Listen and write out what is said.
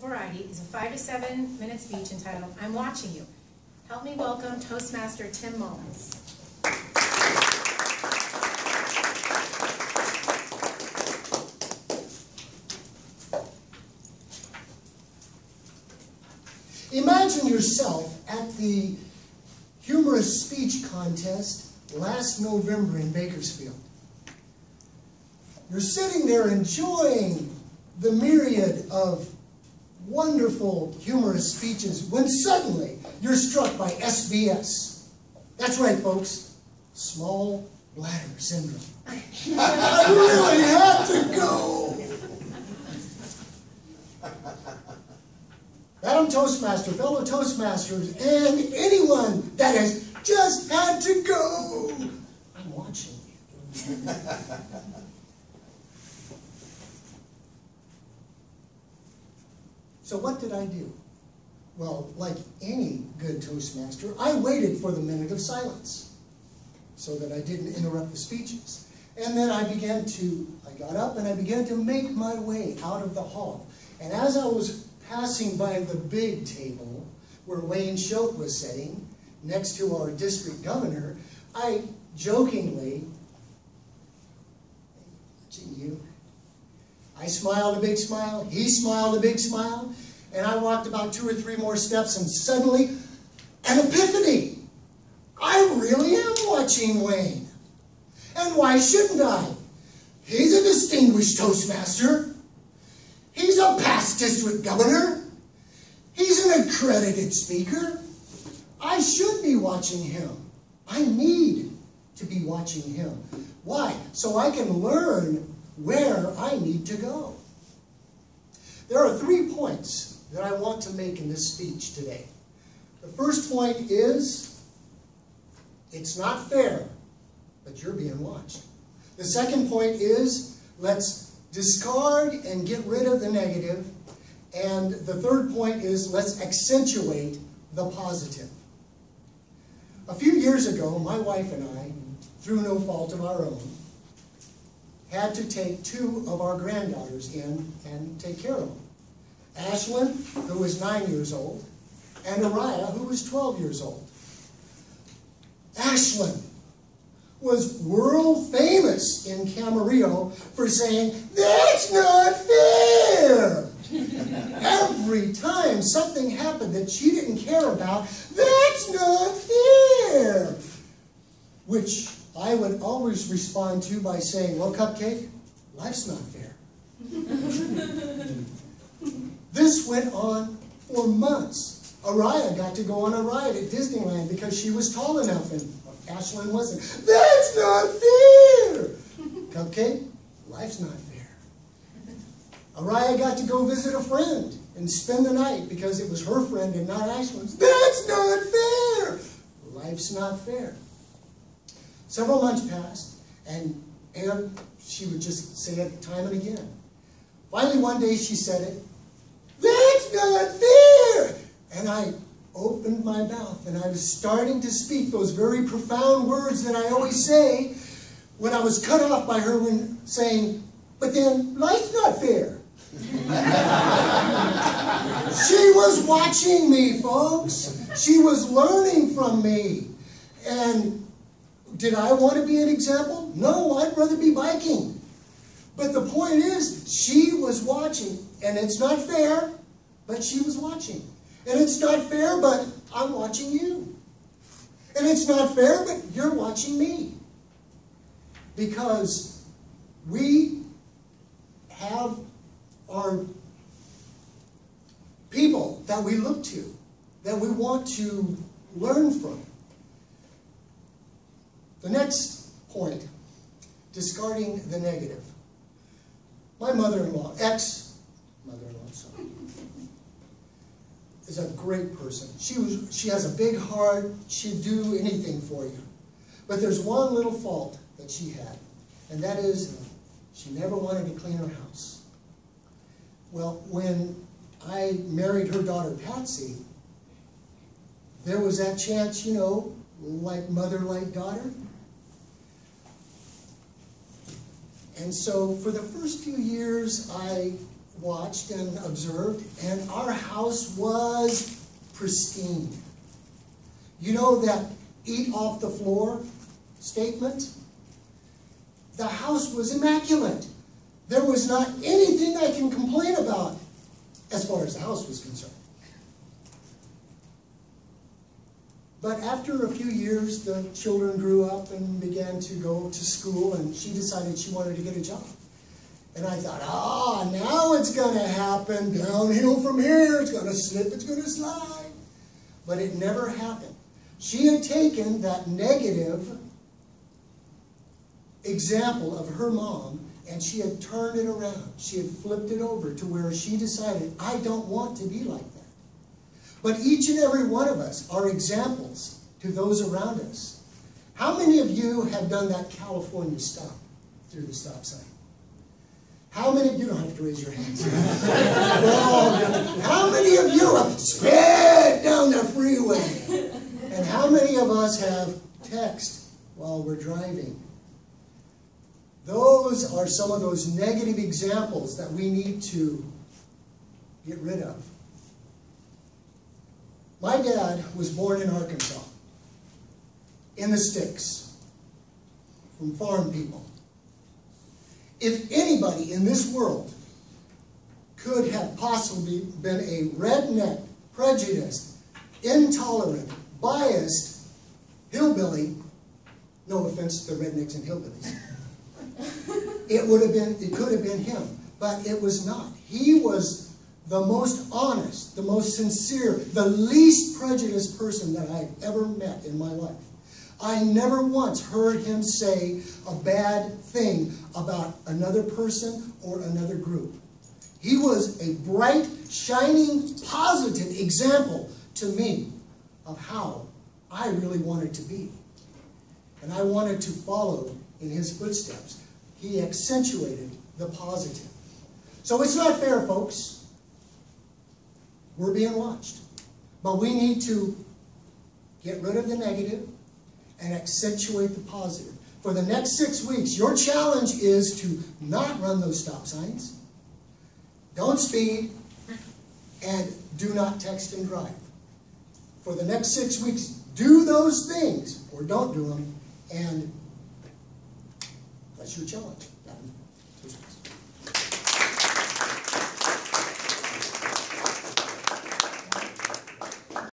variety is a 5 to 7 minute speech entitled, "I'm Watching You." Help me welcome Toastmaster Tim Mullins. Imagine yourself at the humorous speech contest last November in Bakersfield. You're sitting there enjoying the myriad of wonderful humorous speeches when suddenly you're struck by SBS. That's right, folks. Small bladder syndrome. I really had to go. Madam Toastmaster, fellow Toastmasters, and anyone that has just had to go, I'm watching you. So what did I do? Well, like any good Toastmaster, I waited for the minute of silence so that I didn't interrupt the speeches. And then I got up and I began to make my way out of the hall. And as I was passing by the big table where Wayne Shote was sitting, next to our district governor, I jokingly, watching you, I smiled a big smile, he smiled a big smile, and I walked about 2 or 3 more steps, and suddenly, an epiphany. I really am watching Wayne. And why shouldn't I? He's a distinguished Toastmaster. He's a past district governor. He's an accredited speaker. I should be watching him. I need to be watching him. Why? So I can learn where I need to go. There are 3 points that I want to make in this speech today. The first point is, it's not fair, but you're being watched. The second point is, let's discard and get rid of the negative. And the third point is, let's accentuate the positive. A few years ago, my wife and I, through no fault of our own, had to take 2 of our granddaughters in and take care of them. Ashlyn, who was 9 years old, and Araya, who was 12 years old. Ashlyn was world famous in Camarillo for saying, "That's not fair!" Every time something happened that she didn't care about, "That's not fair!" Which I would always respond to by saying, "Well, Cupcake, life's not fair." This went on for months. Araya got to go on a ride at Disneyland because she was tall enough and Ashlyn wasn't. "That's not fair!" Cupcake, life's not fair. Araya got to go visit a friend and spend the night because it was her friend and not Ashlyn's. "That's not fair!" Life's not fair. Several months passed, and she would just say it time and again. Finally, one day she said it, "That's not fair!" And I opened my mouth, and I was starting to speak those very profound words that I always say when I was cut off by her when saying, "But then, life's not fair." She was watching me, folks. She was learning from me. And did I want to be an example? No, I'd rather be biking. But the point is, she was watching. And it's not fair, but she was watching. And it's not fair, but I'm watching you. And it's not fair, but you're watching me. Because we have our people that we look to, that we want to learn from. The next point, discarding the negative. My mother-in-law, ex-mother-in-law, sorry, is a great person. She has a big heart. She'd do anything for you. But there's one little fault that she had, and that is she never wanted to clean her house. Well, when I married her daughter, Patsy, there was that chance, you know, like mother, like daughter. And so for the first few years, I watched and observed, and our house was pristine. You know that eat off the floor statement? The house was immaculate. There was not anything I can complain about as far as the house was concerned. But after a few years, the children grew up and began to go to school, and she decided she wanted to get a job. And I thought, now it's going to happen, downhill from here, it's going to slip, it's going to slide. But it never happened. She had taken that negative example of her mom, and she had turned it around. She had flipped it over to where she decided, I don't want to be like that. But each and every one of us are examples to those around us. How many of you have done that California stop through the stop sign? How many of you, don't have to raise your hands. Well, how many of you have sped down the freeway? And how many of us have text while we're driving? Those are some of those negative examples that we need to get rid of. My dad was born in Arkansas, in the sticks, from farm people. If anybody in this world could have possibly been a redneck, prejudiced, intolerant, biased hillbilly, no offense to the rednecks and hillbillies, it could have been him, but it was not. He was the most honest, the most sincere, the least prejudiced person that I've ever met in my life. I never once heard him say a bad thing about another person or another group. He was a bright, shining, positive example to me of how I really wanted to be. And I wanted to follow in his footsteps. He accentuated the positive. So it's not fair, folks. We're being watched. But we need to get rid of the negative and accentuate the positive. For the next 6 weeks, your challenge is to not run those stop signs, don't speed, and do not text and drive. For the next 6 weeks, do those things, or don't do them, and that's your challenge.